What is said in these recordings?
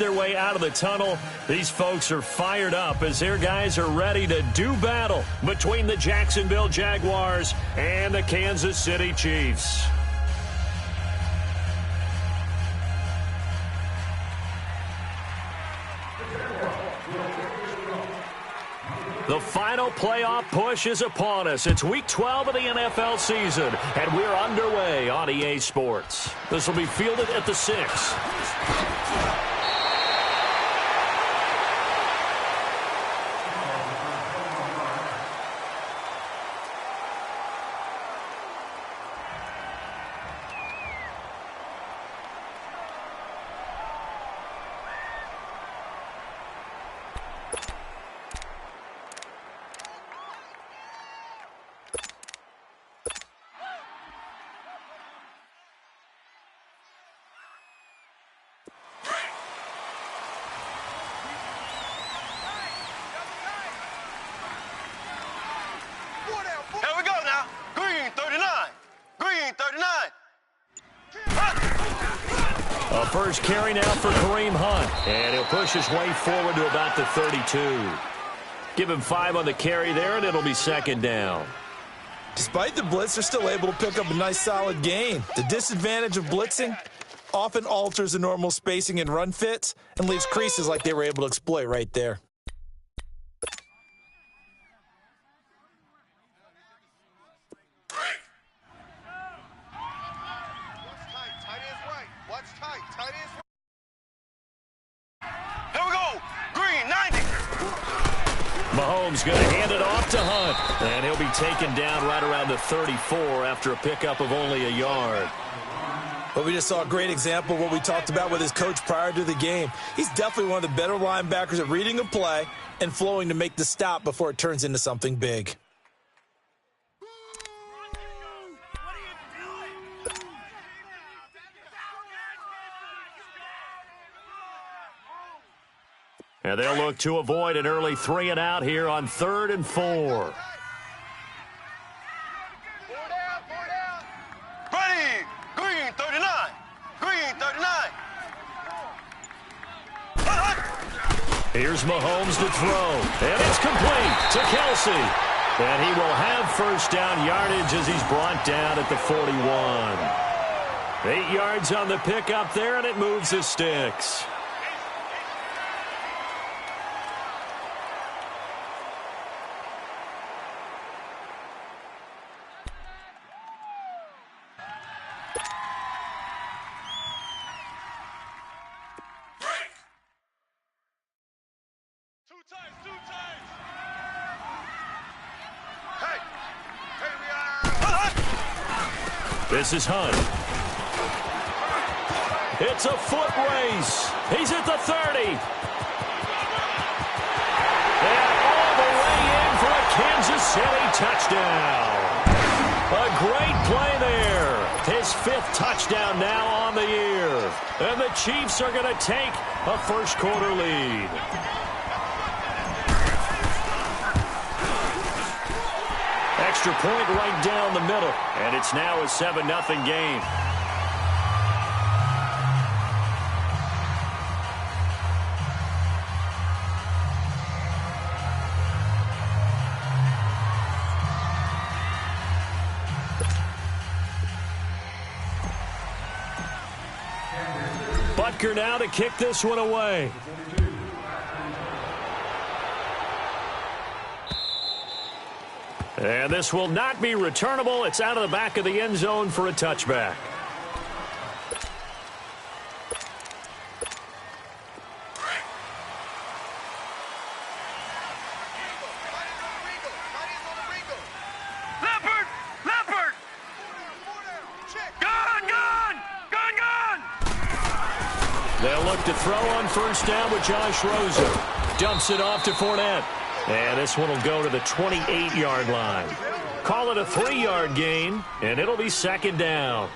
their way out of the tunnel. These folks are fired up as their guys are ready to do battle between the Jacksonville Jaguars and the Kansas City Chiefs. The final playoff push is upon us. It's Week 12 of the NFL season, and we're underway on EA Sports. This will be fielded at the 6. A first carry now for Kareem Hunt, and he'll push his way forward to about the 32. Give him 5 on the carry there, and it'll be second down. Despite the blitz, they're still able to pick up a nice solid gain. The disadvantage of blitzing often alters the normal spacing and run fits and leaves creases like they were able to exploit right there. Mahomes going to hand it off to Hunt, and he'll be taken down right around the 34 after a pickup of only a yard. But we just saw a great example of what we talked about with his coach prior to the game. He's definitely one of the better linebackers at reading a play and flowing to make the stop before it turns into something big. And they'll look to avoid an early 3 and out here on 3rd and 4. Ready, green 39, green 39. Here's Mahomes to throw, and it's complete to Kelsey. And he will have first down yardage as he's brought down at the 41. 8 yards on the pickup there, and it moves the sticks. This is Hunt. It's a foot race. He's at the 30. And all the way in for a Kansas City touchdown. A great play there. His 5th touchdown now on the year. And the Chiefs are going to take a first-quarter lead. Extra point right down the middle, and it's now a 7-0 game. Butker now to kick this one away. And this will not be returnable. It's out of the back of the end zone for a touchback. Leopard! Gone! They'll look to throw on first down with Josh Rosen. Dumps it off to Fournette. And this one will go to the 28-yard line. Call it a 3-yard gain, and it'll be second down.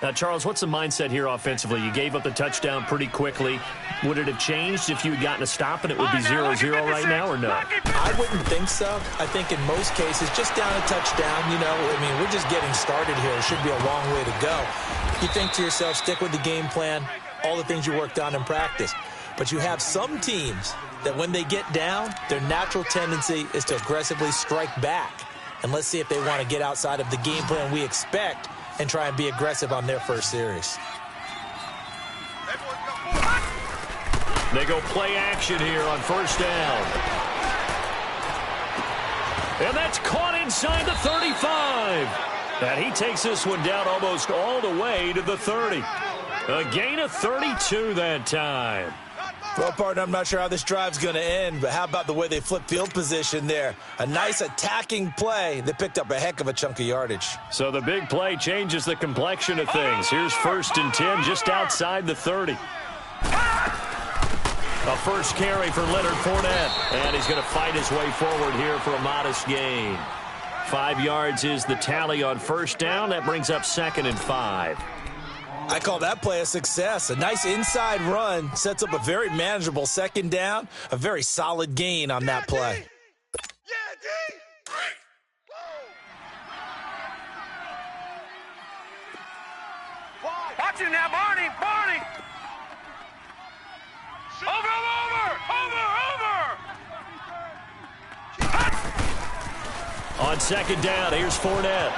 Now, Charles, what's the mindset here offensively? You gave up the touchdown pretty quickly. Would it have changed if you had gotten a stop and it would be 0-0 right now, or no? I wouldn't think so. I think in most cases, just down a touchdown, we're just getting started here. It should be a long way to go. You think to yourself, stick with the game plan, all the things you worked on in practice. But you have some teams that when they get down, their natural tendency is to aggressively strike back. And let's see if they want to get outside of the game plan we expect and try and be aggressive on their first series. They go play action here on first down. And that's caught inside the 35. And he takes this one down almost all the way to the 30. A gain of 32 that time. Well, partner, I'm not sure how this drive's going to end, but how about the way they flip field position there? A nice attacking play that picked up a heck of a chunk of yardage. So the big play changes the complexion of things. Here's 1st and 10 just outside the 30. A first carry for Leonard Fournette, and he's going to fight his way forward here for a modest gain. 5 yards is the tally on first down. That brings up 2nd and 5. I call that play a success. A nice inside run sets up a very manageable 2nd down, a very solid gain on that play. Watch it now, Barney! Barney! On 2nd down, here's Fournette.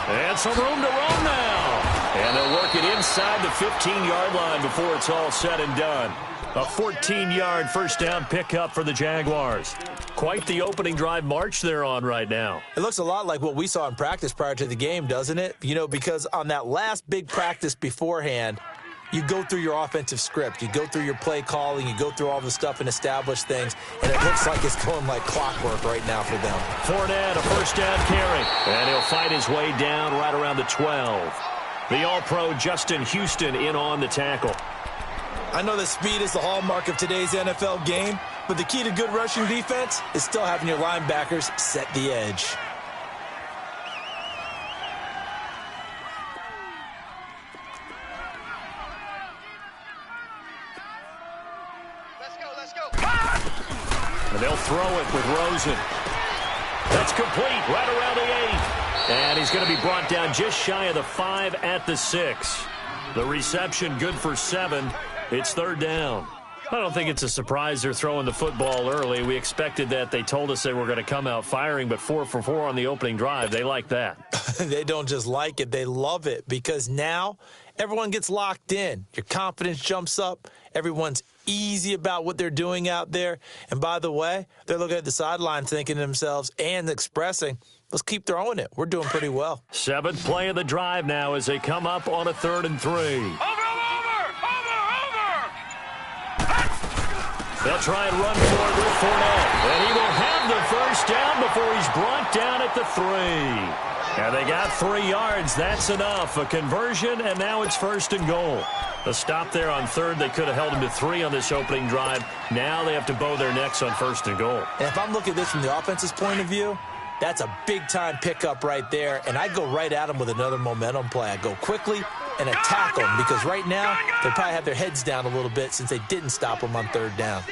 And some room to run now. And they'll work it inside the 15-yard line before it's all said and done. A 14-yard first down pickup for the Jaguars. Quite the opening drive march they're on right now. It looks a lot like what we saw in practice prior to the game, doesn't it? You know, because on that last big practice beforehand, you go through your offensive script. You go through your play calling. You go through all the stuff and establish things. And it looks like it's going like clockwork right now for them. Fournette, a first down carry. And he'll fight his way down right around the 12. The All-Pro Justin Houston in on the tackle. I know that speed is the hallmark of today's NFL game, but the key to good rushing defense is still having your linebackers set the edge. Let's go! And they'll throw it with Rosen. That's complete right around the 8. And he's going to be brought down just shy of the 5 at the 6. The reception good for 7. It's 3rd down. I don't think it's a surprise they're throwing the football early. We expected that. They told us they were going to come out firing, but 4 for 4 on the opening drive. They like that. They don't just like it. They love it because now everyone gets locked in. Your confidence jumps up. Everyone's easy about what they're doing out there. And by the way, they're looking at the sideline thinking to themselves and expressing, let's keep throwing it. We're doing pretty well. 7th play of the drive now as they come up on a 3rd and 3. They'll try and run for it with Fournette. And he will have the first down before he's brought down at the 3. And they got 3 yards. That's enough. A conversion, and now it's 1st and goal. A stop there on 3rd. They could have held him to 3 on this opening drive. Now they have to bow their necks on 1st and goal. And if I'm looking at this from the offense's point of view, that's a big-time pickup right there, and I go right at them with another momentum play. I go quickly and attack them because right now they probably have their heads down a little bit since they didn't stop them on 3rd down.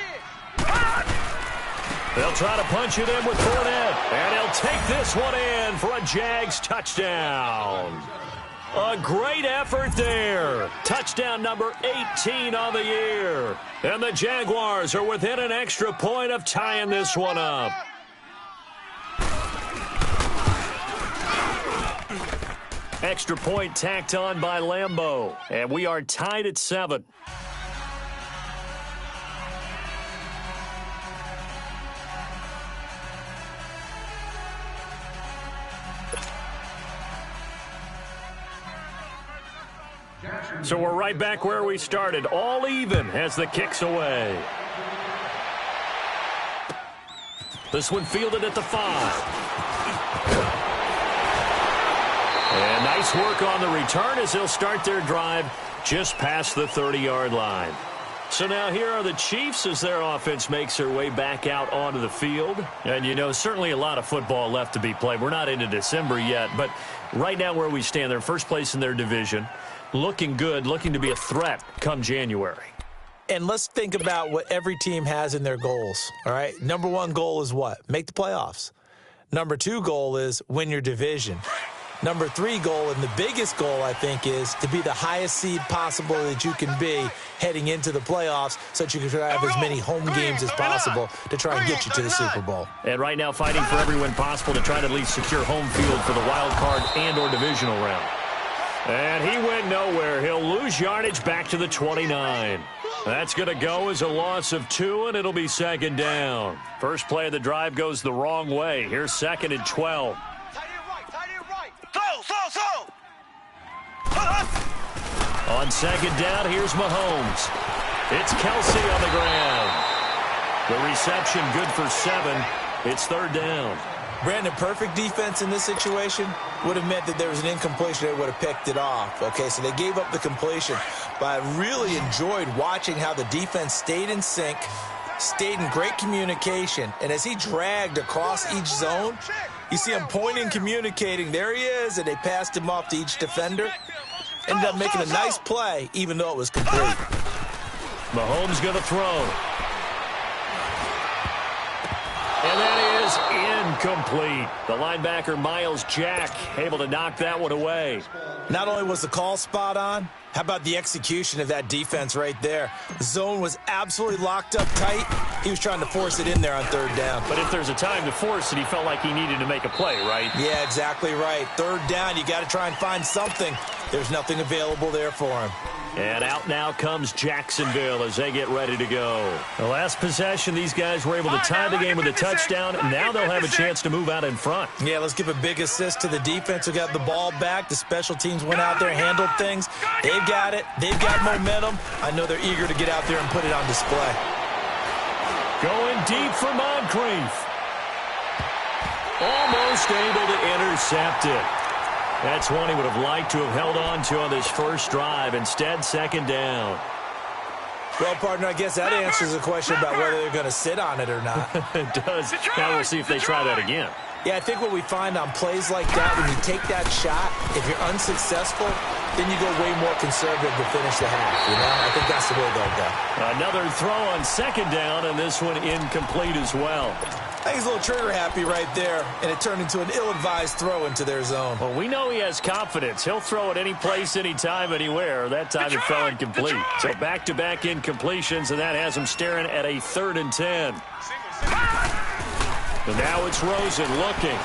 They'll try to punch it in with Fournette, and he'll take this one in for a Jags touchdown. A great effort there. Touchdown number 18 on the year. And the Jaguars are within an extra point of tying this one up. Extra point tacked on by Lambeau. And we are tied at 7. So we're right back where we started. All even as the kick's away. This one fielded at the 5. And nice work on the return as they'll start their drive just past the 30-yard line. So now here are the Chiefs as their offense makes their way back out onto the field. And, you know, certainly a lot of football left to be played. We're not into December yet, but right now where we stand, they're first place in their division. Looking good, looking to be a threat come January. And let's think about what every team has in their goals, all right? Number 1 goal is what? Make the playoffs. Number 2 goal is win your division. Number 3 goal, and the biggest goal, I think, is to be the highest seed possible that you can be heading into the playoffs so that you can have as many home games as possible to try and get you to the Super Bowl. And right now fighting for every win possible to try to at least secure home field for the wild card and or divisional round. And he went nowhere. He'll lose yardage back to the 29. That's going to go as a loss of 2, and it'll be second down. First play of the drive goes the wrong way. Here's second and 12. On second down, here's Mahomes. It's Kelsey on the ground. The reception good for 7. It's third down. Brandon, perfect defense in this situation would have meant that there was an incompletion. They would have picked it off. Okay, so they gave up the completion. But I really enjoyed watching how the defense stayed in sync, stayed in great communication. And as he dragged across each zone, you see him pointing, communicating. There he is, and they passed him off to each defender. Ended up making a nice play, even though it was complete. Mahomes going to throw. And that is incomplete. The linebacker, Miles Jack, able to knock that one away. Not only was the call spot on, how about the execution of that defense right there? The zone was absolutely locked up tight. He was trying to force it in there on third down. But if there's a time to force it, he felt like he needed to make a play, right? Yeah, exactly right. Third down, you got to try and find something. There's nothing available there for him. And out now comes Jacksonville as they get ready to go. The last possession, these guys were able to tie the game with a touchdown, and now they'll have a chance to move out in front. Yeah, let's give a big assist to the defense who got the ball back. The special teams went out there, handled things. They've got it. They've got momentum. I know they're eager to get out there and put it on display. Going deep for Moncrief. Almost able to intercept it. That's one he would have liked to have held on to on this first drive. Instead, second down. Well, partner, I guess that answers the question about whether they're going to sit on it or not. It does. Now we'll see if they try that again. Yeah, I think what we find on plays like that, when you take that shot, if you're unsuccessful, then you go way more conservative to finish the half, you know? I think that's the way they'll go. Another throw on second down, and this one incomplete as well. I think he's a little trigger-happy right there, and it turned into an ill-advised throw into their zone. Well, we know he has confidence. He'll throw it any place, anytime, anywhere. That time it fell incomplete. So back-to-back incompletions, and that has him staring at a 3rd and 10. And now it's Rosen looking.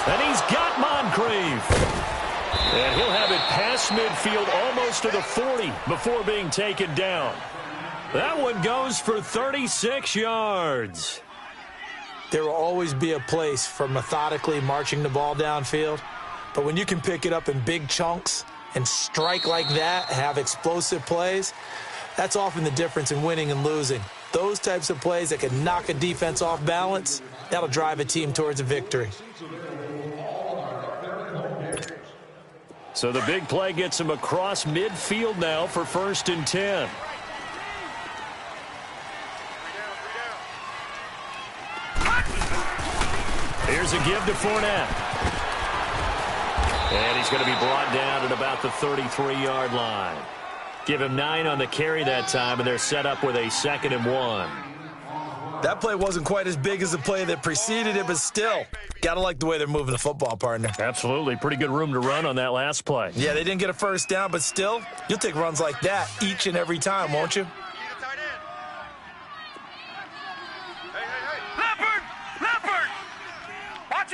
And he's got Moncrief. And he'll have it past midfield almost to the 40 before being taken down. That one goes for 36 yards. There will always be a place for methodically marching the ball downfield. But when you can pick it up in big chunks and strike like that, have explosive plays, that's often the difference in winning and losing. Those types of plays that can knock a defense off balance, that'll drive a team towards a victory. So the big play gets him across midfield now for 1st and 10. Here's a give to Fournette. And he's going to be brought down at about the 33-yard line. Give him 9 on the carry that time, and they're set up with a 2nd and 1. That play wasn't quite as big as the play that preceded it, but still, got to like the way they're moving the football, partner. Absolutely. Pretty good room to run on that last play. Yeah, they didn't get a first down, but still, you'll take runs like that each and every time, won't you?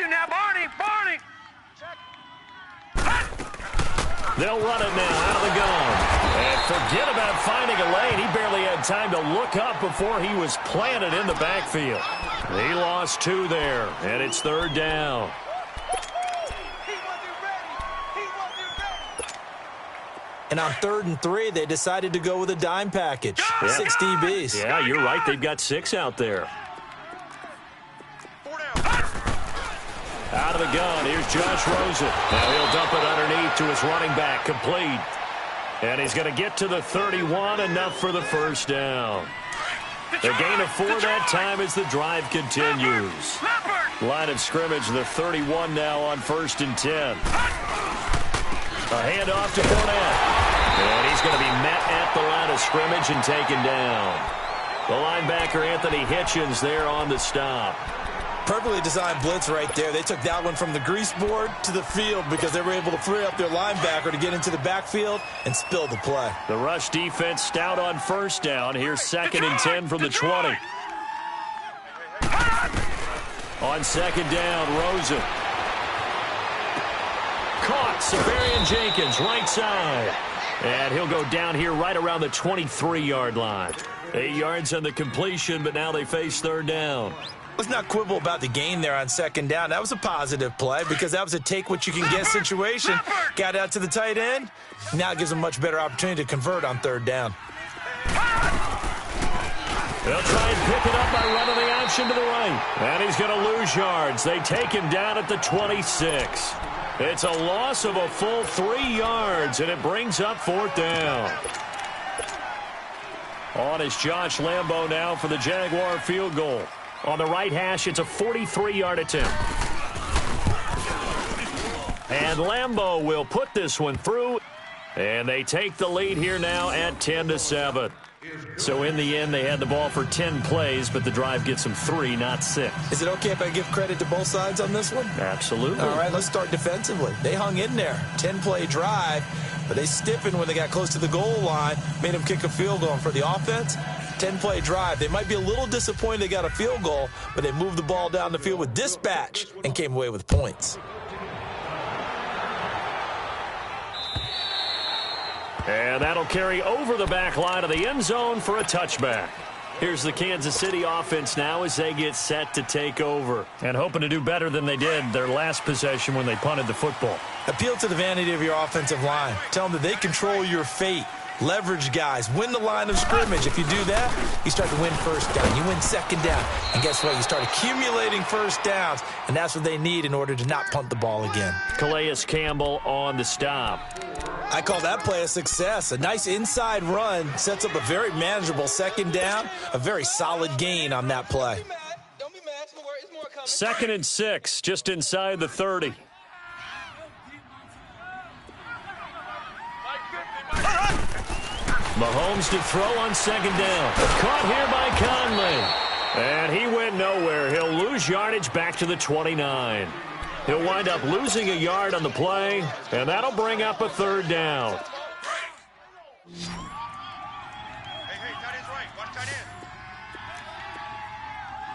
Now, Barney! They'll run it now out of the gun. And forget about finding a lane. He barely had time to look up before he was planted in the backfield. He lost 2 there, and it's 3rd down. And on 3rd and 3, they decided to go with a dime package. 6 DBs. Yeah, you're right. They've got 6 out there. Out of the gun, here's Josh Rosen. Now he'll dump it underneath to his running back, complete. And he's going to get to the 31, enough for the first down. The gain of 4 that time as the drive continues. Line of scrimmage, the 31 now on 1st and 10. A handoff to Fournette. And he's going to be met at the line of scrimmage and taken down. The linebacker, Anthony Hitchens, there on the stop. Perfectly designed blitz right there. They took that one from the grease board to the field because they were able to free up their linebacker to get into the backfield and spill the play. The rush defense stout on first down. Here's 2nd and 10 from the 20. On 2nd down, Rosen. Caught, Severian Jenkins, right side. And he'll go down here right around the 23-yard line. 8 yards on the completion, but now they face 3rd down. Let's not quibble about the gain there on 2nd down. That was a positive play because that was a take-what-you-can-get situation. Got out to the tight end. Now it gives them a much better opportunity to convert on 3rd down. They'll try and pick it up by running the option to the right. And he's going to lose yards. They take him down at the 26. It's a loss of a full 3 yards, and it brings up 4th down. On is Josh Lambo now for the Jaguar field goal. On the right hash, it's a 43-yard attempt. And Lambo will put this one through. And they take the lead here now at 10-7. So in the end, they had the ball for 10 plays, but the drive gets them 3, not 6. Is it okay if I give credit to both sides on this one? Absolutely. All right, let's start defensively. They hung in there. 10-play drive, but they stiffened when they got close to the goal line, made them kick a field goal. And for the offense, 10-play drive. They might be a little disappointed they got a field goal, but they moved the ball down the field with dispatch and came away with points. And that'll carry over the back line of the end zone for a touchback. Here's the Kansas City offense now as they get set to take over. And hoping to do better than they did their last possession when they punted the football. Appeal to the vanity of your offensive line. Tell them that they control your fate. Leverage guys. Win the line of scrimmage. If you do that, you start to win 1st down. You win 2nd down. And guess what? You start accumulating 1st downs. And that's what they need in order to not punt the ball again. Calais Campbell on the stop. I call that play a success. A nice inside run sets up a very manageable 2nd down. A very solid gain on that play. 2nd and 6, just inside the 30. Mahomes to throw on 2nd down. Caught here by Conley. And he went nowhere. He'll lose yardage back to the 29. He'll wind up losing a yard on the play, and that'll bring up a 3rd down. Hey, tight end's right. Watch tight end.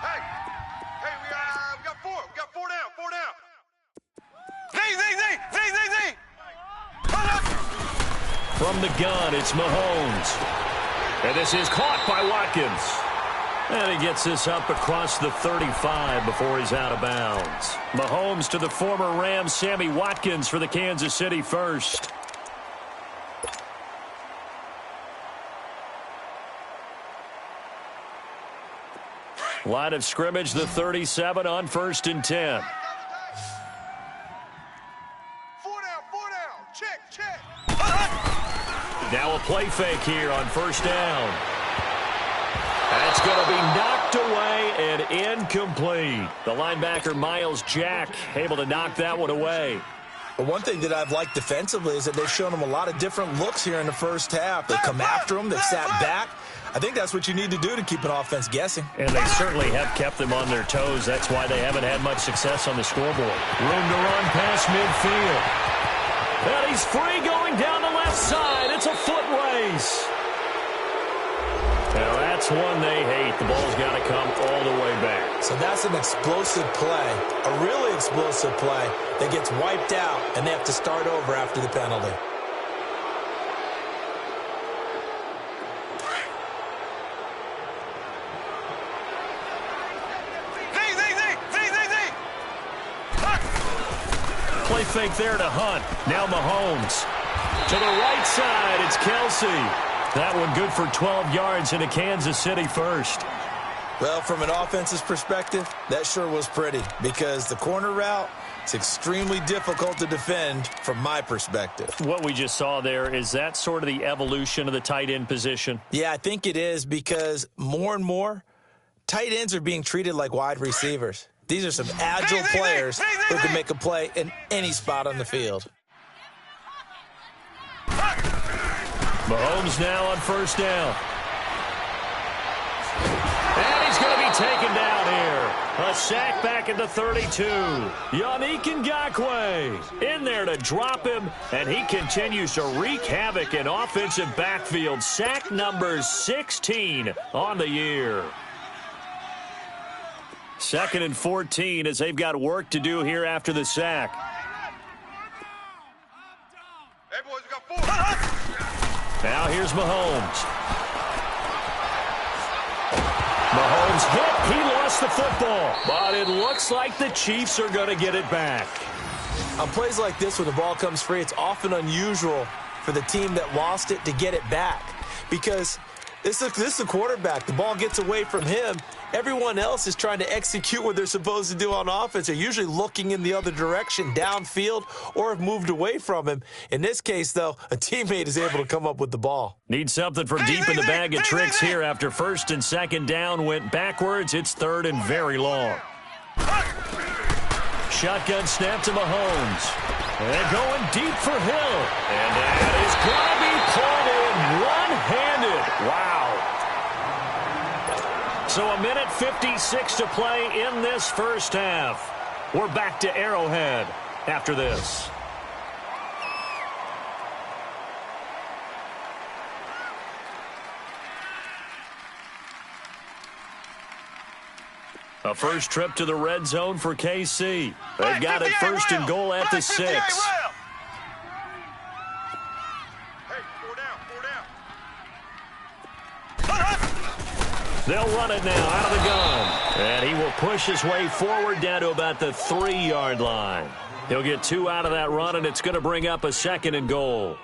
Hey, we got 4. We got 4 down. 4 down. Z. From the gun, it's Mahomes. And this is caught by Watkins. And he gets this up across the 35 before he's out of bounds. Mahomes to the former Rams, Sammy Watkins for the Kansas City first. Line of scrimmage, the 37 on 1st and 10. 4 down. Check. Now a play fake here on 1st down. That's going to be knocked away and incomplete. The linebacker, Miles Jack, able to knock that one away. But one thing that I've liked defensively is that they've shown them a lot of different looks here in the 1st half. They come after them. They've sat back. I think that's what you need to do to keep an offense guessing. And they certainly have kept them on their toes. That's why they haven't had much success on the scoreboard. Room to run past midfield. And he's free going down the left side. It's a foot race. Now that's one they hate. The ball's got to come all the way back. So that's an explosive play, a really explosive play that gets wiped out, and they have to start over after the penalty. Play fake there to Hunt. Now Mahomes. To the right side, it's Kelsey. That one good for 12 yards into Kansas City first. Well, from an offense's perspective, that sure was pretty because the corner route is extremely difficult to defend from my perspective. What we just saw there, is that sort of the evolution of the tight end position? Yeah, I think it is because more and more, tight ends are being treated like wide receivers. These are some agile players who can make a play in any spot on the field. Mahomes now on 1st down. And he's going to be taken down here. A sack back at the 32. Yannick Ngakoue in there to drop him, and he continues to wreak havoc in offensive backfield. Sack number 16 on the year. 2nd and 14 as they've got work to do here after the sack. Hey, boys, we got 4. Now here's Mahomes. Mahomes hit. He lost the football. But it looks like the Chiefs are going to get it back. On plays like this where the ball comes free, it's often unusual for the team that lost it to get it back. Because this is the quarterback. The ball gets away from him. Everyone else is trying to execute what they're supposed to do on offense. They're usually looking in the other direction, downfield, or have moved away from him. In this case, though, a teammate is able to come up with the ball. Need something from deep in the bag of tricks here after 1st and 2nd down went backwards. It's 3rd and very long. Shotgun snap to Mahomes. And going deep for Hill. And that is going to be pulled in one-handed. Wow. So 1:56 to play in this first half. We're back to Arrowhead after this. A first trip to the red zone for KC. They've got it 1st and goal at the 6. They'll run it now out of the gun. And he will push his way forward down to about the 3-yard line. He'll get 2 out of that run, and it's going to bring up a 2nd and goal.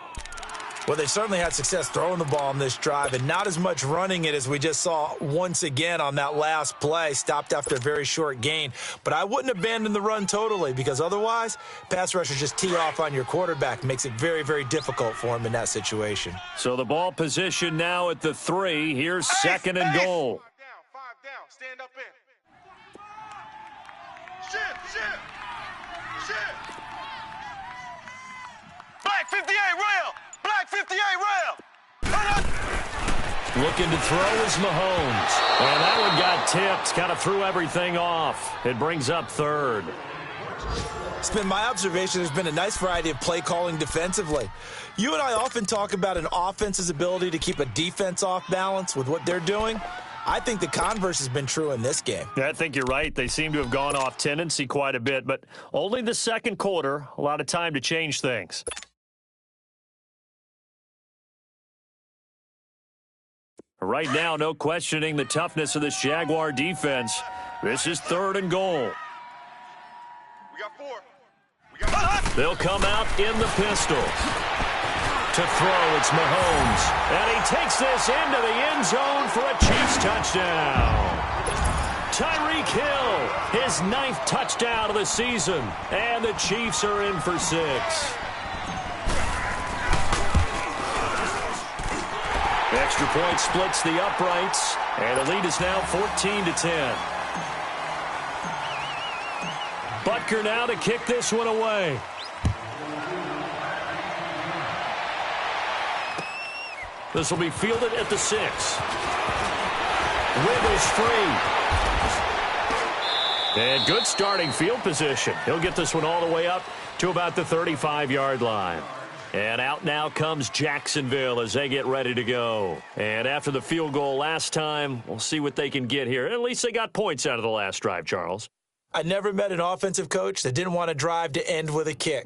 Well, they certainly had success throwing the ball on this drive and not as much running it as we just saw once again on that last play, stopped after a very short gain. But I wouldn't abandon the run totally because otherwise, pass rushers just tee off on your quarterback. Makes it very, very difficult for him in that situation. So the ball position now at the 3. Here's 2nd and goal. 5 down. Stand up in. Shift. Black 58 rail. Black 58 rail. Looking to throw is Mahomes. And that one got tipped. Kind of threw everything off. It brings up 3rd. It's been my observation there's been a nice variety of play calling defensively. You and I often talk about an offense's ability to keep a defense off balance with what they're doing. I think the converse has been true in this game. I think you're right. They seem to have gone off tendency quite a bit, but only the 2nd quarter. A lot of time to change things. Right now, no questioning the toughness of this Jaguar defense. This is 3rd and goal. We got 4. They'll come out in the pistol. To throw, it's Mahomes. And he takes this into the end zone for a Chiefs touchdown. Tyreek Hill, his 9th touchdown of the season. And the Chiefs are in for 6. Extra point splits the uprights, and the lead is now 14-10. Butker now to kick this one away. This will be fielded at the 6. Wiggles free. And good starting field position. He'll get this one all the way up to about the 35-yard line. And out now comes Jacksonville as they get ready to go. And after the field goal last time, we'll see what they can get here. At least they got points out of the last drive, Charles. I never met an offensive coach that didn't want to drive to end with a kick.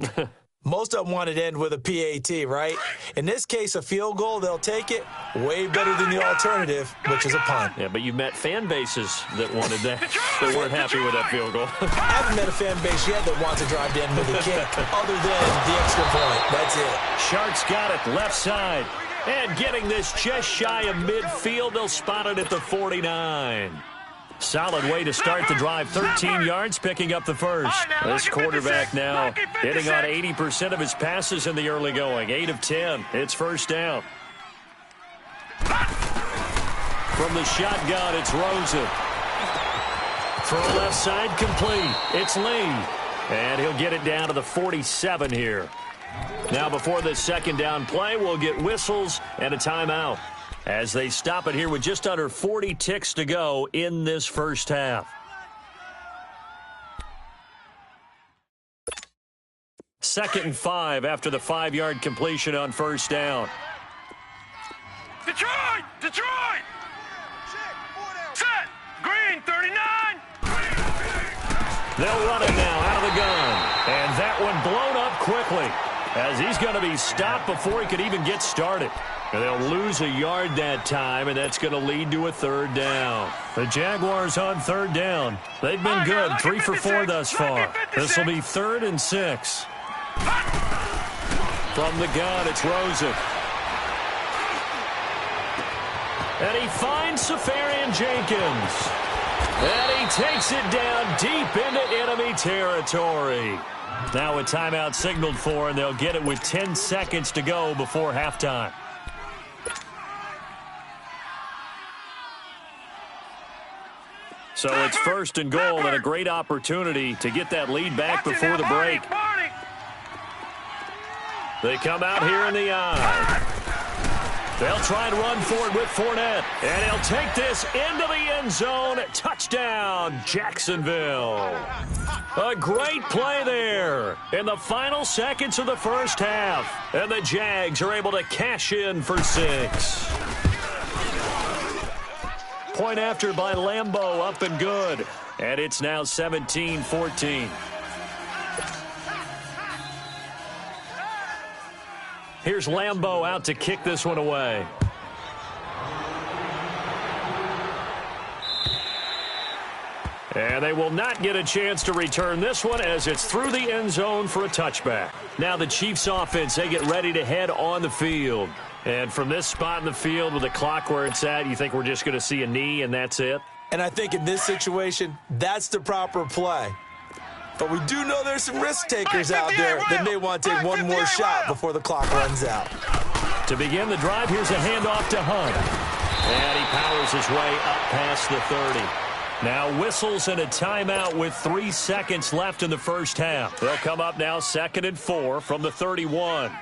Most of them wanted to end with a PAT, right? In this case, a field goal, they'll take it. Way better than the alternative, which is a punt. Yeah, but you've met fan bases that wanted that, that weren't happy with that field goal. I haven't met a fan base yet that wants to drive to end with a kick, other than the extra point. That's it. Sharks got it, left side. And getting this just shy of midfield, they'll spot it at the 49. Solid way to start the drive. 13 yards, picking up the first. This quarterback now hitting on 80% of his passes in the early going. 8 of 10. It's first down. From the shotgun, it's Rosen. Throw left side complete. It's Lee. And he'll get it down to the 47 here. Now before this second down play, we'll get whistles and a timeout. as they stop it here with just under 40 ticks to go in this first half. Second and 5 after the 5-yard completion on first down. Detroit! Detroit! Set! Green, 39! They'll run it now out of the gun. And that one blown up quickly as he's going to be stopped before he could even get started. And they'll lose a yard that time, and that's going to lead to a third down. The Jaguars on third down. They've been good, 3 for 4 thus far. This will be 3rd and 6. From the gun, it's Rosen. And he finds Safarian Jenkins. And he takes it down deep into enemy territory. Now a timeout signaled for, and they'll get it with 10 seconds to go before halftime. So it's 1st and goal and a great opportunity to get that lead back before the break. They come out here in the eye. They'll try and run for it with Fournette. And he'll take this into the end zone. Touchdown, Jacksonville. A great play there in the final seconds of the first half. And the Jags are able to cash in for 6. Point after by Lambeau, up and good. And it's now 17-14. Here's Lambeau out to kick this one away. And they will not get a chance to return this one as it's through the end zone for a touchback. Now the Chiefs offense, they get ready to head on the field. And from this spot in the field with the clock where it's at, you think we're just going to see a knee and that's it? And I think in this situation, that's the proper play. But we do know there's some risk takers out there that may want to take one more shot before the clock runs out. To begin the drive, here's a handoff to Hunt. And he powers his way up past the 30. Now whistles and a timeout with 3 seconds left in the first half. They'll come up now 2nd and 4 from the 31. Got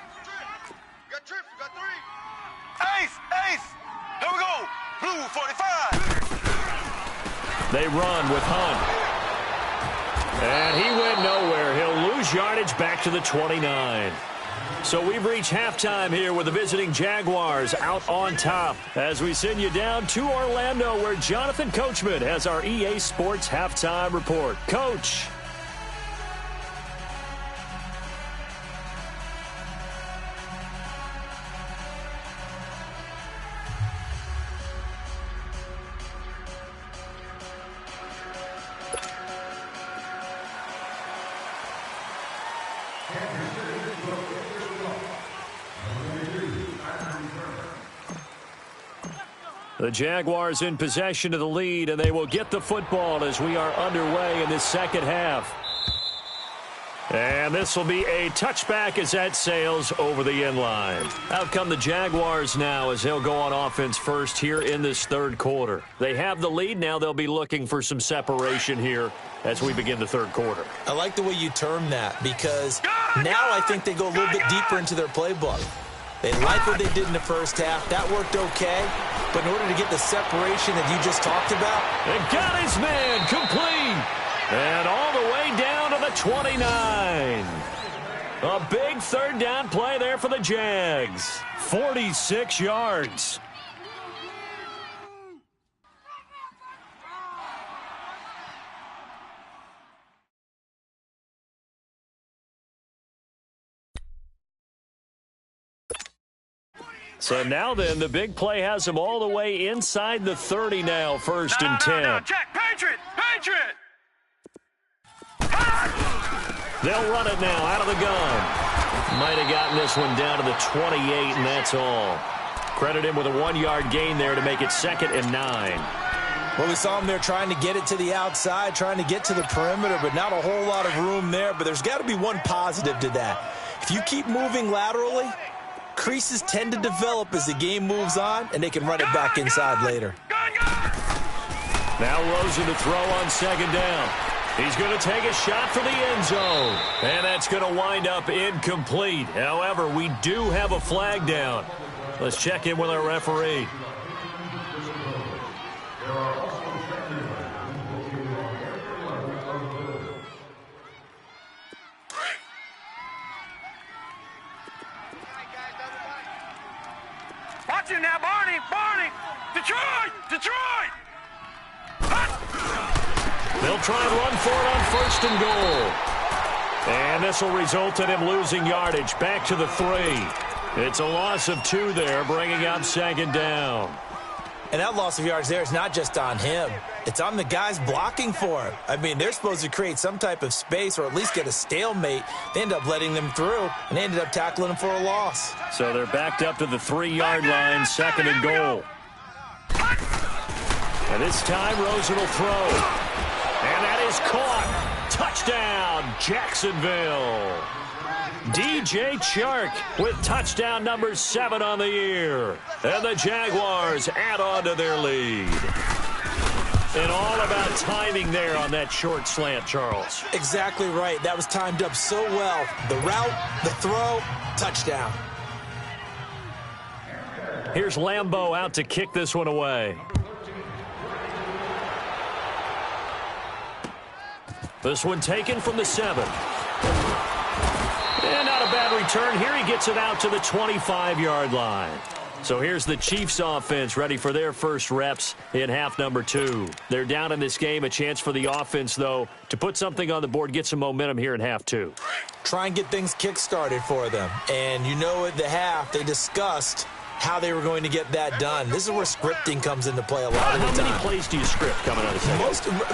trips, got 3. Ace! Here we go! Blue 45! They run with Hunt. And he went nowhere. He'll lose yardage back to the 29. So we've reached halftime here with the visiting Jaguars out on top as we send you down to Orlando where Jonathan Coachman has our EA Sports halftime report. Coach. The Jaguars in possession of the lead, and they will get the football as we are underway in this second half. And this will be a touchback as that sails over the end line. Out come the Jaguars now as they'll go on offense first here in this third quarter. They have the lead. Now they'll be looking for some separation here as we begin the third quarter. I like the way you term that because now I think they go a little bit deeper into their playbook. They like what they did in the first half. That worked okay. But in order to get the separation that you just talked about. And got his man complete. And all the way down to the 29. A big third down play there for the Jags. 46 yards. So now then, the big play has them all the way inside the 30 now, 1st and 10. No, check, Patriot! They'll run it now out of the gun. Might have gotten this one down to the 28, and that's all. Credit him with a 1-yard gain there to make it 2nd and 9. Well, we saw him there trying to get it to the outside, trying to get to the perimeter, but not a whole lot of room there. But there's got to be one positive to that. If you keep moving laterally, creases tend to develop as the game moves on, and they can run it back inside later. Now Rosen to throw on 2nd down. He's going to take a shot for the end zone. And that's going to wind up incomplete. However, we do have a flag down. Let's check in with our referee. Watch it now, Barney! Barney! Detroit! Detroit! They'll try and run for it on first and goal. And this will result in him losing yardage. Back to the 3. It's a loss of 2 there, bringing up second down. And that loss of yards there is not just on him. It's on the guys blocking for him. I mean, they're supposed to create some type of space or at least get a stalemate. They end up letting them through, and they ended up tackling them for a loss. So they're backed up to the 3-yard line, second and goal. And this time, Rosen will throw. And that is caught. Touchdown, Jacksonville. DJ Chark with touchdown number 7 on the year. And the Jaguars add on to their lead. And all about timing there on that short slant, Charles. Exactly right. That was timed up so well. The route, the throw, touchdown. Here's Lambeau out to kick this one away. This one taken from the 7. And not a bad return. Here he gets it out to the 25-yard line. So here's the Chiefs offense ready for their first reps in half number 2. They're down in this game. A chance for the offense, though, to put something on the board, get some momentum here in half 2. Try and get things kick-started for them. And you know at the half, they discussed how they were going to get that done. This is where scripting comes into play a lot of the time. How many plays do you script coming out of the second?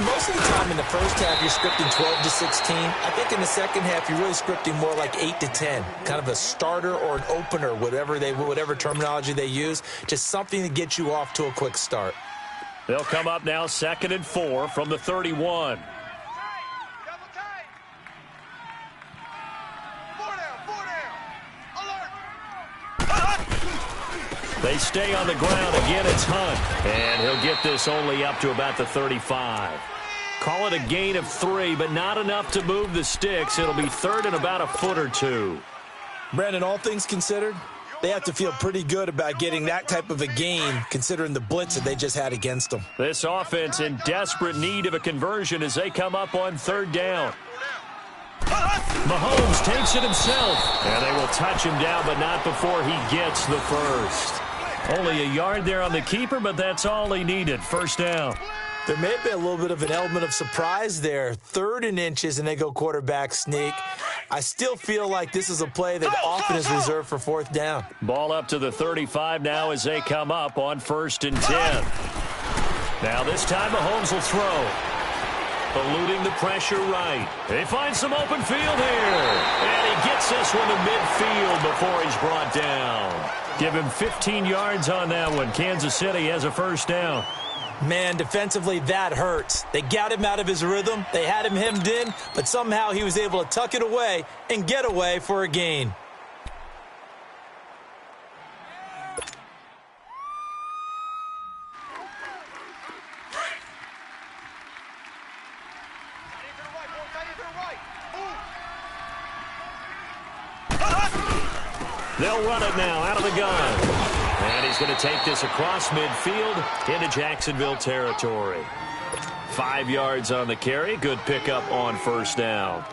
Most of the time in the first half, you're scripting 12 to 16. I think in the second half, you're really scripting more like 8 to 10. Kind of a starter or an opener, whatever terminology they use. Just something to get you off to a quick start. They'll come up now, second and 4 from the 31. They stay on the ground. Again, it's Hunt. And he'll get this only up to about the 35. Call it a gain of 3, but not enough to move the sticks. It'll be third and about a foot or 2. Brandon, all things considered, they have to feel pretty good about getting that type of a gain, considering the blitz that they just had against them. This offense in desperate need of a conversion as they come up on third down. Mahomes takes it himself. And they will touch him down, but not before he gets the first. Only a yard there on the keeper, but that's all he needed. First down. There may have been a little bit of an element of surprise there. 3rd and inches, and they go quarterback sneak. I still feel like this is a play that often is reserved for 4th down. Ball up to the 35 now as they come up on 1st and 10. Now this time Mahomes will throw. Eluding the pressure right. They find some open field here. And he gets this one to midfield before he's brought down. Give him 15 yards on that one. Kansas City has a first down. Man, defensively, that hurts. They got him out of his rhythm. They had him hemmed in, but somehow he was able to tuck it away and get away for a gain. They'll run it now out of the gun. And he's going to take this across midfield into Jacksonville territory. 5 yards on the carry. Good pickup on first down.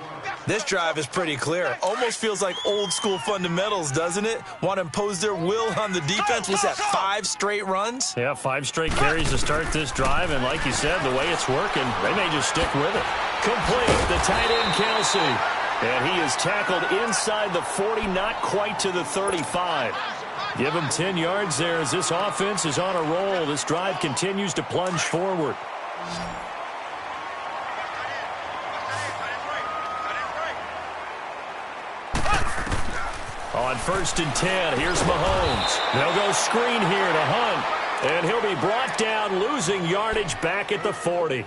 This drive is pretty clear. Almost feels like old school fundamentals, doesn't it? Want to impose their will on the defense. What's that, 5 straight runs? Yeah, 5 straight carries to start this drive. And like you said, the way it's working, they may just stick with it. Complete, the tight end Kelsey. And he is tackled inside the 40, not quite to the 35. Give him 10 yards there as this offense is on a roll. This drive continues to plunge forward. On 1st and 10, here's Mahomes. They'll go screen here to Hunt. And he'll be brought down, losing yardage back at the 40.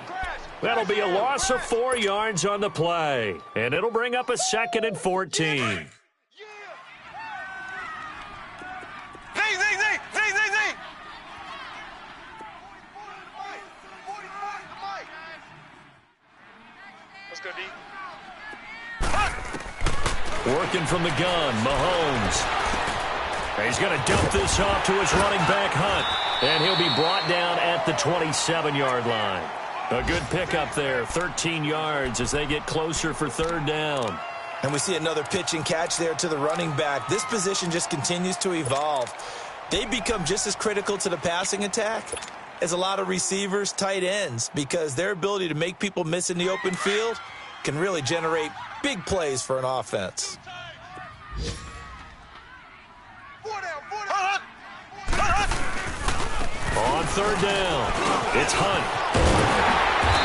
That'll be a loss of 4 yards on the play. And it'll bring up a 2nd and 14. Let's go, D. Working from the gun, Mahomes. He's going to dump this off to his running back, Hunt. And he'll be brought down at the 27-yard line. A good pickup there, 13 yards as they get closer for third down. And we see another pitch and catch there to the running back. This position just continues to evolve. They become just as critical to the passing attack as a lot of receivers, tight ends, because their ability to make people miss in the open field can really generate big plays for an offense. On third down, it's Hunt.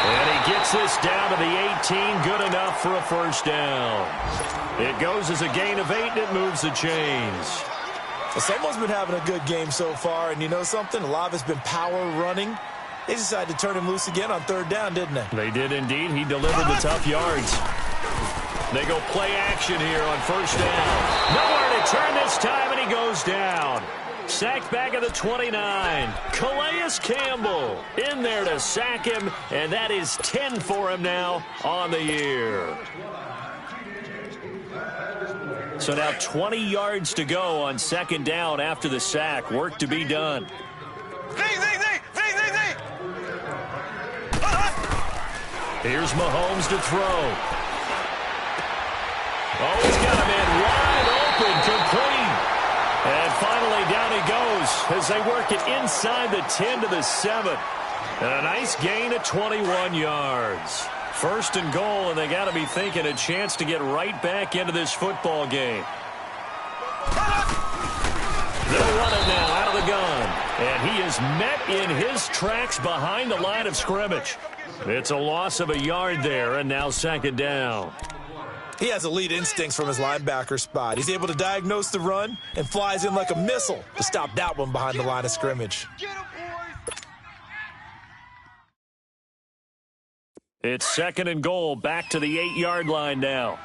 And he gets this down to the 18, good enough for a first down. It goes as a gain of 8, and it moves the chains. Well, someone's been having a good game so far, and you know something? A lot of it's been power running. They decided to turn him loose again on third down, didn't they? They did indeed. He delivered the tough yards. They go play action here on first down. Nowhere to turn this time, and he goes down. Sacked back at the 29. Calais Campbell in there to sack him, and that is 10 for him now on the year. So now 20 yards to go on second down after the sack. Work to be done. Here's Mahomes to throw. Oh, he's got a man wide open, complete. And finally down he goes as they work it inside the 10 to the 7. And a nice gain of 21 yards. First and goal, and they got to be thinking a chance to get right back into this football game. They'll run it now out of the gun. And he is met in his tracks behind the line of scrimmage. It's a loss of a yard there, and now second down. He has elite instincts from his linebacker spot. He's able to diagnose the run and flies in like a missile to stop that one behind the line of scrimmage. It's second and goal, back to the 8-yard line now.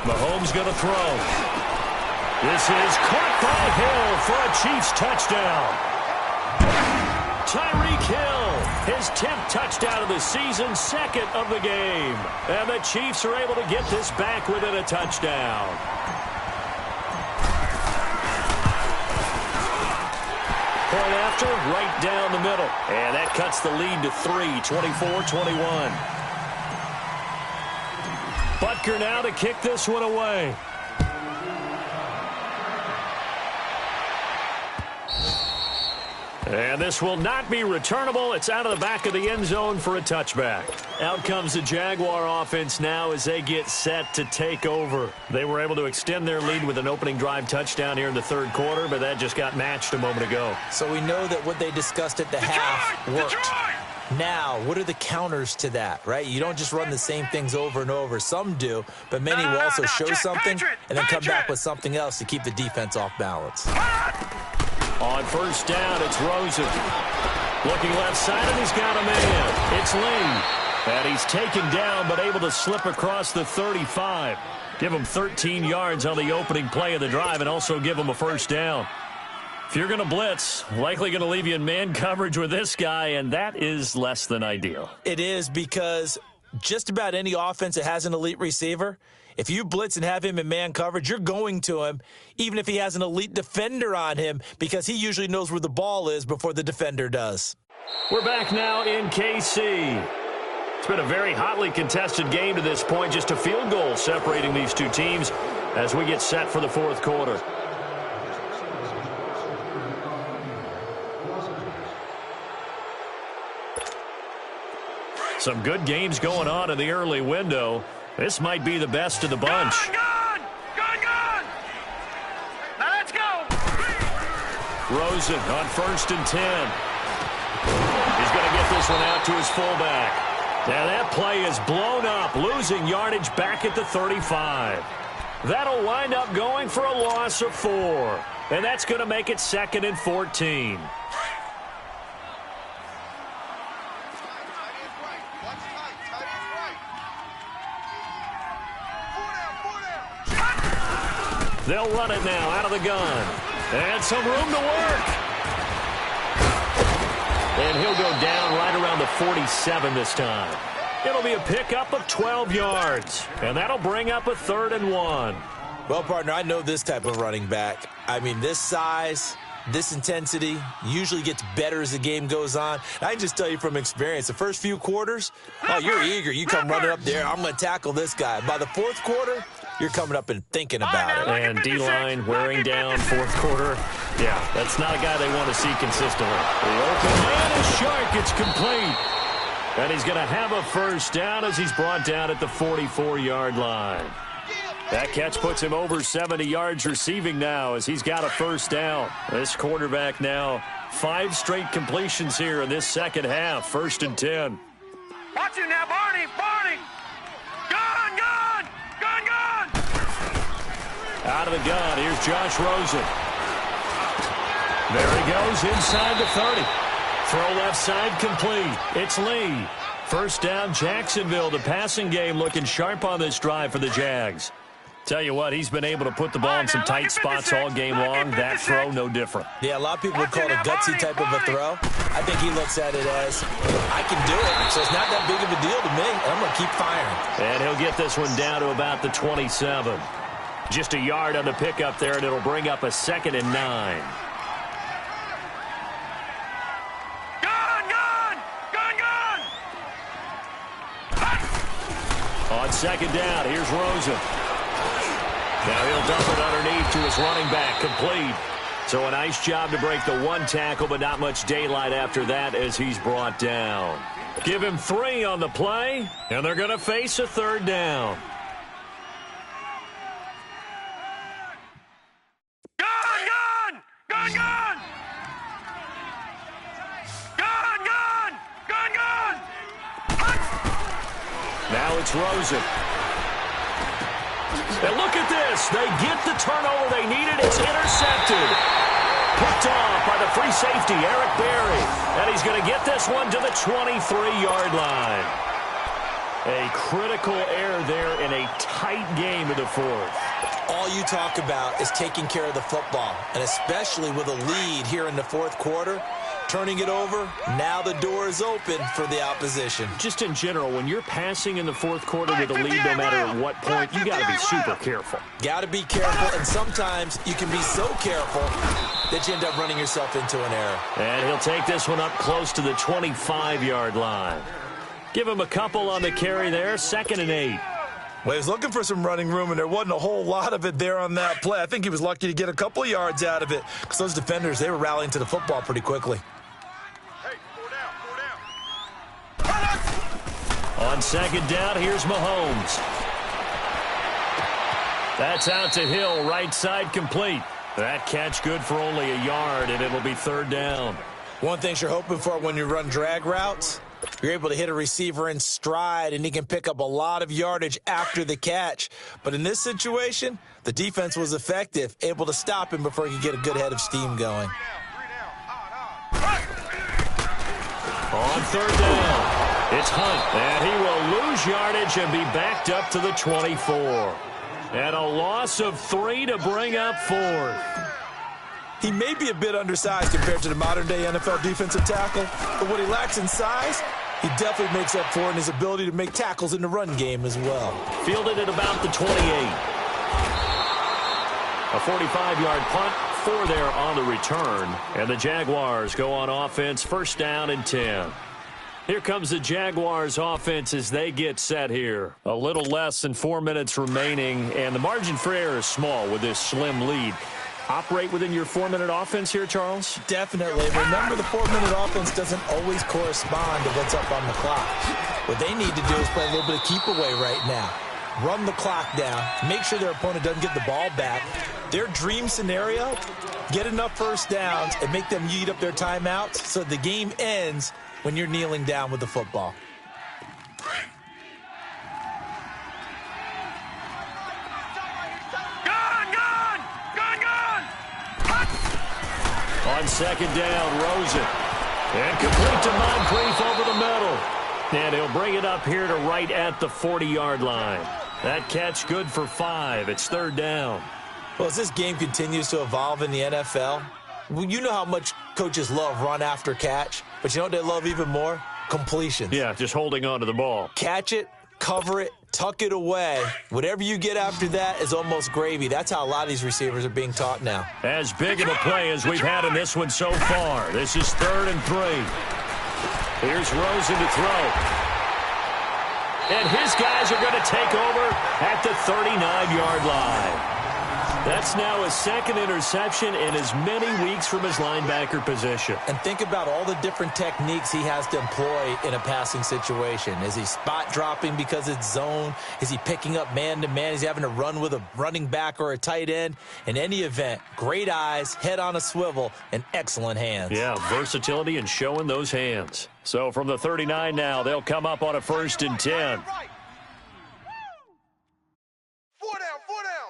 Mahomes going to throw. This is caught by Hill for a Chiefs touchdown. Tyreek Hill, his 10th touchdown of the season, second of the game. And the Chiefs are able to get this back within a touchdown. Point after, right down the middle. And that cuts the lead to 3, 24-21. Butker now to kick this one away. And this will not be returnable. It's out of the back of the end zone for a touchback. Out comes the Jaguar offense now as they get set to take over. They were able to extend their lead with an opening drive touchdown here in the third quarter, but that just got matched a moment ago. So we know that what they discussed at the half worked. Now, what are the counters to that, right? You don't just run the same things over and over. Some do, but many will also show something and then come back with something else to keep the defense off balance. On first down, it's Rosen. Looking left side, and he's got a man. It's Lee. And he's taken down, but able to slip across the 35. Give him 13 yards on the opening play of the drive and also give him a first down. If you're going to blitz, likely going to leave you in man coverage with this guy, and that is less than ideal. It is, because just about any offense that has an elite receiver, if you blitz and have him in man coverage, you're going to him, even if he has an elite defender on him, because he usually knows where the ball is before the defender does. We're back now in KC. It's been a very hotly contested game to this point, just a field goal separating these two teams as we get set for the fourth quarter. Some good games going on in the early window. This might be the best of the bunch. Gone! Now let's go! Rosen on first and 10. He's going to get this one out to his fullback. Now that play is blown up, losing yardage back at the 35. That'll wind up going for a loss of 4. And that's going to make it second and 14. They'll run it now out of the gun. And some room to work. And he'll go down right around the 47 this time. It'll be a pickup of 12 yards, and that'll bring up a 3rd and 1. Well, partner, I know this type of running back. I mean, this size, this intensity usually gets better as the game goes on. I can just tell you from experience, the first few quarters, oh, you're eager. You come running up there, I'm going to tackle this guy. By the 4th quarter, you're coming up and thinking about it. And D-line wearing down 4th quarter. Yeah, that's not a guy they want to see consistently. The open man is Shark. It's complete. And he's going to have a 1st down as he's brought down at the 44-yard line. That catch puts him over 70 yards receiving now as he's got a 1st down. This quarterback now 5 straight completions here in this second half. 1st and 10. Watch him now, Barney. Barney. Gun, gun. Gun, gun. Out of the gun. Here's Josh Rosen. There he goes inside the 30. Throw left side complete. It's Lee. 1st down, Jacksonville. The passing game looking sharp on this drive for the Jags. Tell you what, he's been able to put the ball in some tight spots all game long. That throw, no different. Yeah, a lot of people would call it a gutsy type of a throw. I think he looks at it as, I can do it, so it's not that big of a deal to me, and I'm going to keep firing. And he'll get this one down to about the 27. Just a yard on the pickup there, and it'll bring up a 2nd and 9. On 2nd down, here's Rosen. Now he'll dump it underneath to his running back, complete. So a nice job to break the 1 tackle, but not much daylight after that as he's brought down. Give him 3 on the play, and they're going to face a 3rd down. Gun, gun. Gun, gun. Gun, gun. Gun, gun. Now it's Rosen. And look at this. They get the turnover they needed. It's intercepted. Picked off by the free safety, Eric Berry. And he's going to get this one to the 23-yard line. A critical error there in a tight game in the 4th. All you talk about is taking care of the football, and especially with a lead here in the 4th quarter, turning it over, now the door is open for the opposition. Just in general, when you're passing in the 4th quarter with a lead, no matter at what point, you got to be super careful. Got to be careful, and sometimes you can be so careful that you end up running yourself into an error. And he'll take this one up close to the 25-yard line. Give him a couple on the carry there, 2nd and 8. Well, he was looking for some running room, and there wasn't a whole lot of it there on that play. I think he was lucky to get a couple of yards out of it because those defenders, they were rallying to the football pretty quickly. Hey, 4 down. On 2nd down, here's Mahomes. That's out to Hill, right side complete. That catch good for only a yard, and it'll be 3rd down. One thing you're hoping for when you run drag routes, you're able to hit a receiver in stride, and he can pick up a lot of yardage after the catch. But in this situation, the defense was effective, able to stop him before he could get a good head of steam going. On 3rd down, it's Hunt, and he will lose yardage and be backed up to the 24. And a loss of 3 to bring up 4th. He may be a bit undersized compared to the modern-day NFL defensive tackle, but what he lacks in size, he definitely makes up for in his ability to make tackles in the run game as well. Fielded at about the 28. A 45-yard punt, 4 there on the return. And the Jaguars go on offense, 1st down and 10. Here comes the Jaguars offense as they get set here. A little less than 4 minutes remaining, and the margin for error is small with this slim lead. Operate within your 4-minute offense here, Charles? Definitely. Remember, the 4-minute offense doesn't always correspond to what's up on the clock. What they need to do is play a little bit of keep away right now. Run the clock down. Make sure their opponent doesn't get the ball back. Their dream scenario, get enough 1st downs and make them eat up their timeouts so the game ends when you're kneeling down with the football. On 2nd down, Rosen. And complete to Moncrief over the middle. And he'll bring it up here to right at the 40-yard line. That catch good for 5. It's 3rd down. Well, as this game continues to evolve in the NFL, you know how much coaches love run after catch, but you know what they love even more? completions. Yeah, just holding on to the ball. Catch it, cover it, tuck it away. Whatever you get after that is almost gravy. That's how a lot of these receivers are being taught now. As big of a play as we've had in this one so far. This is 3rd and 3. Here's Rosen to throw. And his guys are going to take over at the 39-yard line. That's now his 2nd interception in as many weeks from his linebacker position. And think about all the different techniques he has to employ in a passing situation. Is he spot dropping because it's zone? Is he picking up man-to-man? Is he having to run with a running back or a tight end? In any event, great eyes, head on a swivel, and excellent hands. Yeah, versatility and showing those hands. So from the 39 now, they'll come up on a 1st and 10.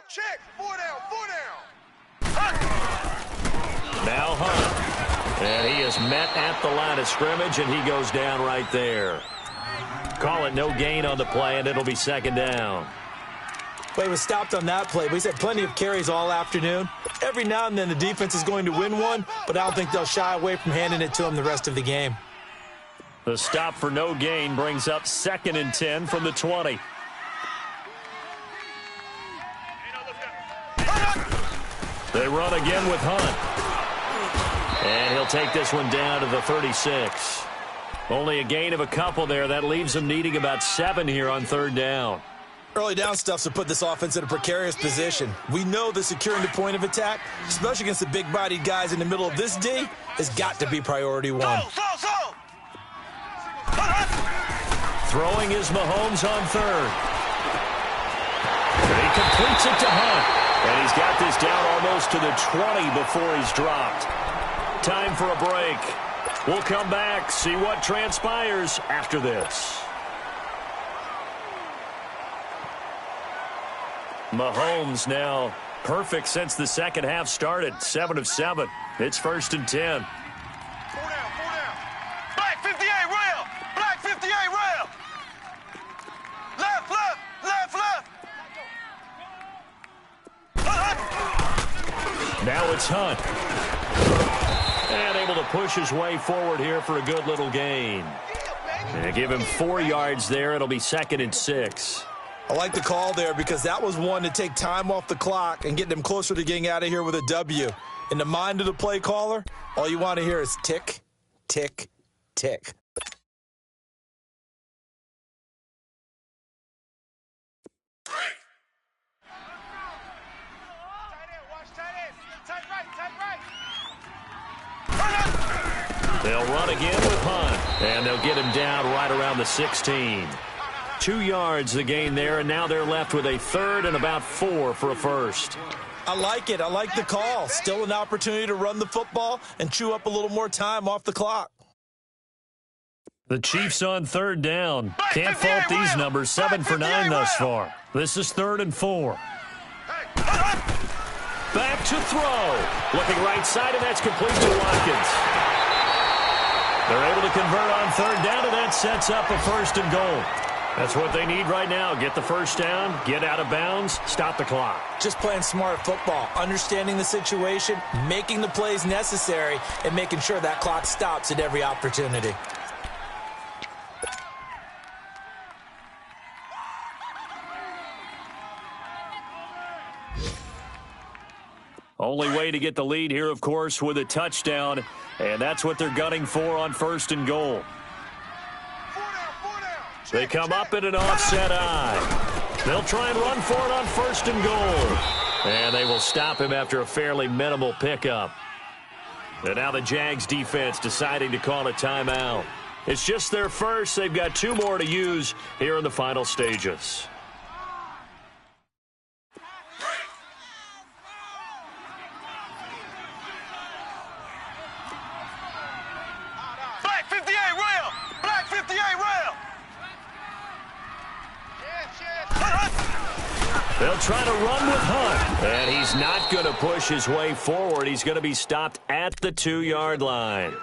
Check. 4 down. Now Hunt. And he is met at the line of scrimmage, and he goes down right there. Call it no gain on the play, and it'll be 2nd down. Well, he was stopped on that play, but he's had plenty of carries all afternoon. Every now and then the defense is going to win one, but I don't think they'll shy away from handing it to him the rest of the game. The stop for no gain brings up 2nd and 10 from the 20. They run again with Hunt. And he'll take this one down to the 36. Only a gain of a couple there. That leaves them needing about 7 here on 3rd down. Early down stuff's to put this offense in a precarious position. We know that securing the point of attack, especially against the big-bodied guys in the middle of this D, has got to be priority 1. Throwing is Mahomes on 3rd. And he completes it to Hunt. And he's got this down almost to the 20 before he's dropped. Time for a break. We'll come back, see what transpires after this. Mahomes now perfect since the second half started. 7 of 7. It's 1st and 10. 4 down. Black 58 rail. Black 58 rail. Left. Now it's Hunt. And able to push his way forward here for a good little gain. And give him 4 yards there. It'll be 2nd and 6. I like the call there because that was one to take time off the clock and get them closer to getting out of here with a W. In the mind of the play caller, all you want to hear is tick, tick, tick. They'll run again with Hunt, and they'll get him down right around the 16. 2 yards the gain there, and now they're left with a 3rd and about 4 for a 1st. I like it. I like the call. Still an opportunity to run the football and chew up a little more time off the clock. The Chiefs on 3rd down. Can't fault these numbers. 7 for 9 thus far. This is 3rd and 4. Back to throw. Looking right side, and that's complete to Watkins. They're able to convert on 3rd down, and that sets up a 1st and goal. That's what they need right now. Get the 1st down, get out of bounds, stop the clock. Just playing smart football, understanding the situation, making the plays necessary, and making sure that clock stops at every opportunity. Only way to get the lead here, of course, with a touchdown, and that's what they're gunning for on 1st and goal. They come up in an offset eye. They'll try and run for it on 1st and goal. And they will stop him after a fairly minimal pickup. And now the Jags defense deciding to call a timeout. It's just their first. They've got 2 more to use here in the final stages. They'll try to run with Hunt. And he's not going to push his way forward. He's going to be stopped at the 2-yard line.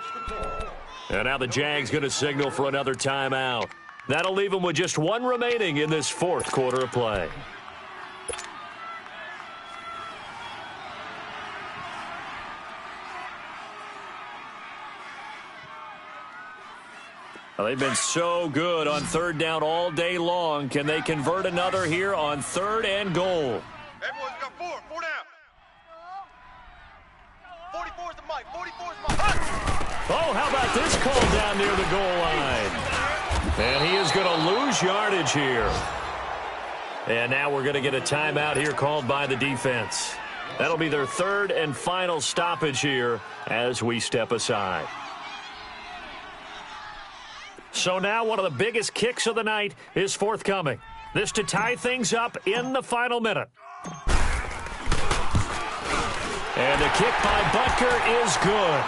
And now the Jags going to signal for another timeout. That'll leave them with just 1 remaining in this 4th quarter of play. Well, they've been so good on third down all day long. Can they convert another here on 3rd and goal? Everyone's got 4 down. 44 is the mic. 44 is my mic. Oh, how about this call down near the goal line? And he is going to lose yardage here. And now we're going to get a timeout here called by the defense. That'll be their 3rd and final stoppage here as we step aside. So now one of the biggest kicks of the night is forthcoming. This to tie things up in the final minute. And the kick by Butker is good.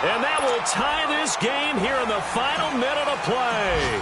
And that will tie this game here in the final minute of play.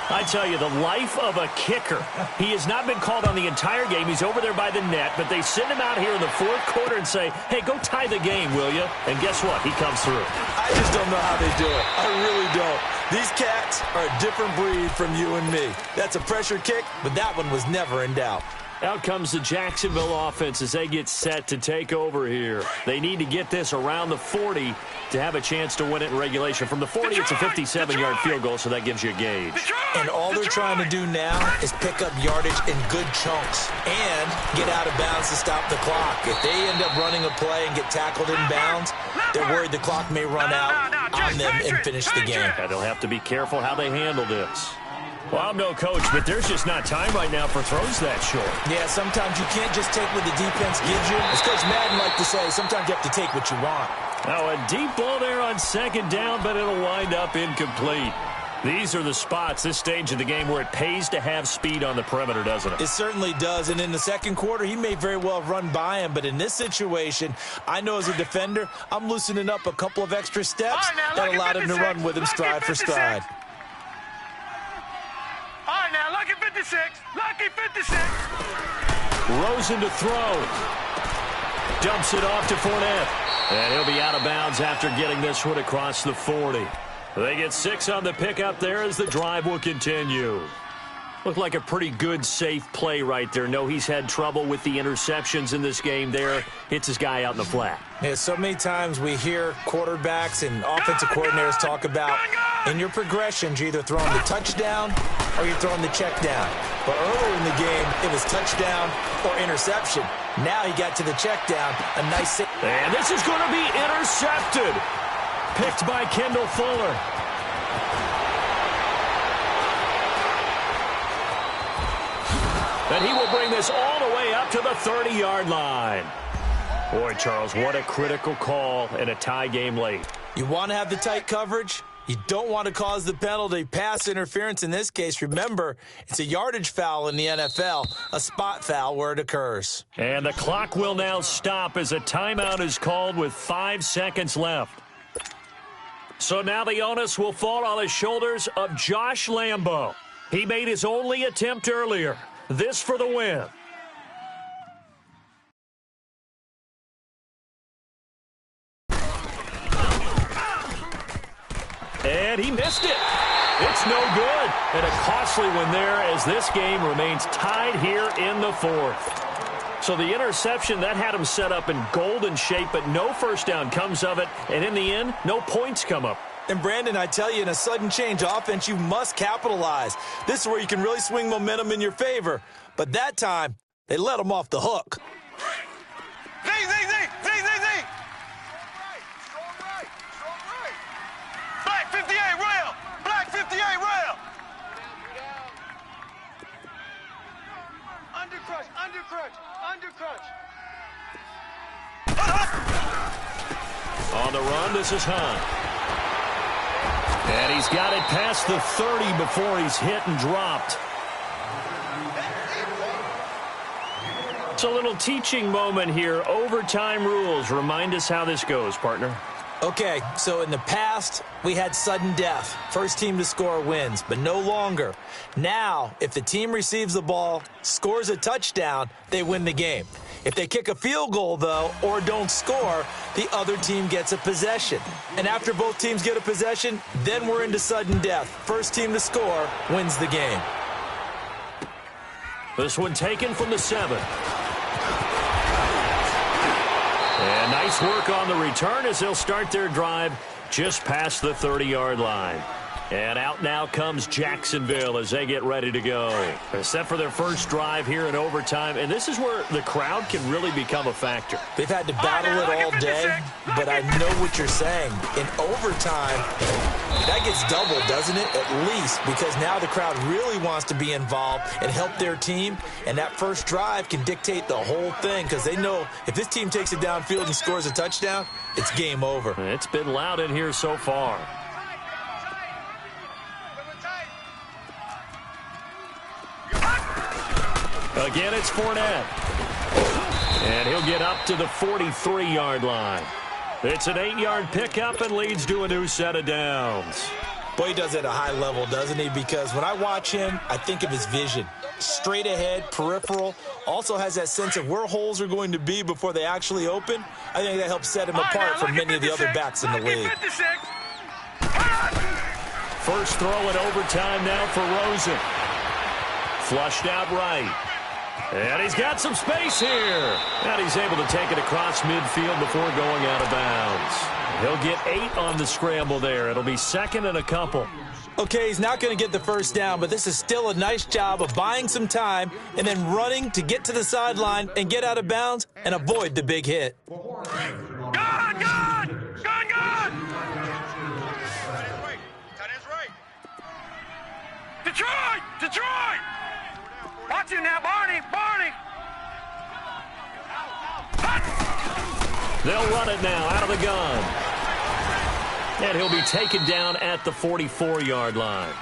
I tell you, the life of a kicker. He has not been called on the entire game. He's over there by the net, but they send him out here in the 4th quarter and say, hey, go tie the game, will you? And guess what? He comes through. I just don't know how they do it. I really don't. These cats are a different breed from you and me. That's a pressure kick, but that one was never in doubt. Out comes the Jacksonville offense as they get set to take over here. They need to get this around the 40 to have a chance to win it in regulation. From the 40, it's a 57-yard field goal, so that gives you a gauge. And all they're trying to do now is pick up yardage in good chunks and get out of bounds to stop the clock. If they end up running a play and get tackled in bounds, they're worried the clock may run out on them and finish the game. Yeah, they'll have to be careful how they handle this. Well, I'm no coach, but there's just not time right now for throws that short. Yeah, sometimes you can't just take what the defense gives you. As Coach Madden liked to say, sometimes you have to take what you want. Now, a deep ball there on 2nd down, but it'll wind up incomplete. These are the spots, this stage of the game, where it pays to have speed on the perimeter, doesn't it? It certainly does, and in the 2nd quarter, he may very well run by him, but in this situation, I know as a defender, I'm loosening up a couple of extra steps that allowed him to run with him stride for stride. All right, now, lucky 56. Lucky 56. Rosen to throw. Dumps it off to Fournette. And he'll be out of bounds after getting this one across the 40. They get 6 on the pickup there as the drive will continue. Looked like a pretty good, safe play right there. No, he's had trouble with the interceptions in this game there. Hits his guy out in the flat. Yeah, so many times we hear quarterbacks and offensive coordinators talk about in your progressions, you're either throwing the touchdown or you're throwing the check down. But earlier in the game, it was touchdown or interception. Now he got to the check down. A nice save. And this is going to be intercepted. Picked by Kendall Fuller. And he will bring this all the way up to the 30-yard line. Boy, Charles, what a critical call in a tie game late. You want to have the tight coverage? You don't want to cause the penalty. Pass interference in this case, remember, it's a yardage foul in the NFL, a spot foul where it occurs. And the clock will now stop as a timeout is called with 5 seconds left. So now the onus will fall on the shoulders of Josh Lambo. He made his only attempt earlier. This for the win. And he missed it. It's no good. And a costly one there as this game remains tied here in the 4th. So the interception, that had him set up in golden shape, but no first down comes of it. And in the end, no points come up. And, Brandon, I tell you, in a sudden change offense, you must capitalize. This is where you can really swing momentum in your favor. But that time, they let him off the hook. Z. Black 58 rail. Black 58 rail. Undercrunch. On the run, this is Hunt. And he's got it past the 30 before he's hit and dropped. It's a little teaching moment here. Overtime rules. Remind us how this goes, partner. Okay, so in the past, we had sudden death. First team to score wins, but no longer. Now, if the team receives the ball, scores a touchdown, they win the game. If they kick a field goal, though, or don't score, the other team gets a possession. And after both teams get a possession, then we're into sudden death. First team to score wins the game. This one taken from the 7. And nice work on the return as they'll start their drive just past the 30-yard line. And out now comes Jacksonville as they get ready to go. They're set for their first drive here in overtime, and this is where the crowd can really become a factor. They've had to battle it all day, but I know what you're saying. In overtime, that gets doubled, doesn't it? At least, because now the crowd really wants to be involved and help their team, and that first drive can dictate the whole thing because they know if this team takes it downfield and scores a touchdown, it's game over. It's been loud in here so far. Again, it's Fournette. And he'll get up to the 43-yard line. It's an 8-yard pickup and leads to a new set of downs. Boy, he does it at a high level, doesn't he? Because when I watch him, I think of his vision. Straight ahead, peripheral, also has that sense of where holes are going to be before they actually open. I think that helps set him apart from many of the other backs in the league. First throw in overtime now for Rosen. Flushed out right. And he's got some space here. And he's able to take it across midfield before going out of bounds. He'll get 8 on the scramble there. It'll be second and a couple. Okay, he's not going to get the first down, but this is still a nice job of buying some time and then running to get to the sideline and get out of bounds and avoid the big hit. Gone! Gone! Gone! Gone! Tight end's right. Detroit! Detroit! Watch him now, Barney! Barney! They'll run it now out of the gun. And he'll be taken down at the 44-yard line.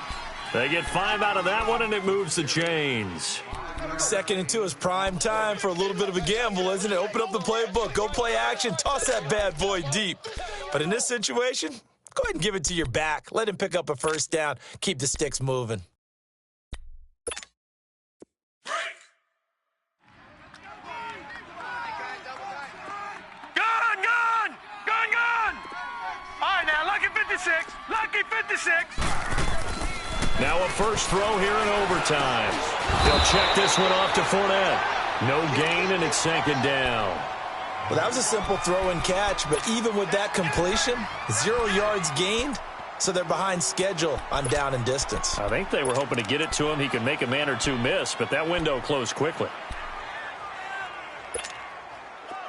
They get 5 out of that one, and it moves the chains. 2nd and 2 is prime time for a little bit of a gamble, isn't it? Open up the playbook, go play action, toss that bad boy deep. But in this situation, go ahead and give it to your back. Let him pick up a first down. Keep the sticks moving. Lucky 56. Now a first throw here in overtime. They'll check this one off to Fournette. No gain, and it's 2nd down. Well, that was a simple throw and catch, but even with that completion, 0 yards gained, so they're behind schedule on down and distance. I think they were hoping to get it to him. He could make a man or two miss, but that window closed quickly.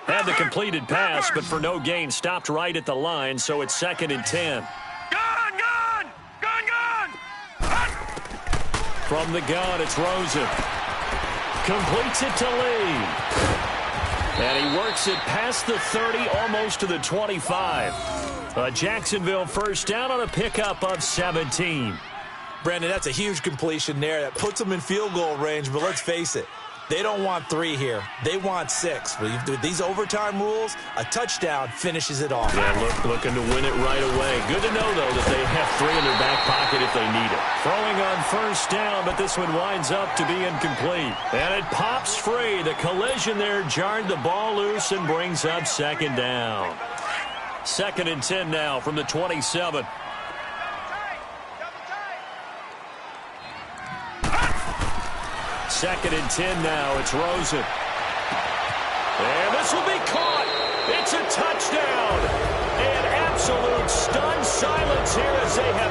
Had the completed pass, but for no gain, stopped right at the line, so it's 2nd and 10. Gone! Gone! Gone! Gone! From the gun, it's Rosen. Completes it to Lee. And he works it past the 30, almost to the 25. A Jacksonville first down on a pickup of 17. Brandon, that's a huge completion there. That puts them in field goal range, but let's face it. They don't want 3 here. They want 6. With these overtime rules, a touchdown finishes it off. Yeah, looking to win it right away. Good to know, though, that they have 3 in their back pocket if they need it. Throwing on first down, but this one winds up to be incomplete. And it pops free. The collision there jarred the ball loose and brings up 2nd down. 2nd and 10 now from the 27. Second and 10 now. It's Rosen. And this will be caught. It's a touchdown. And absolute stunned silence here as they have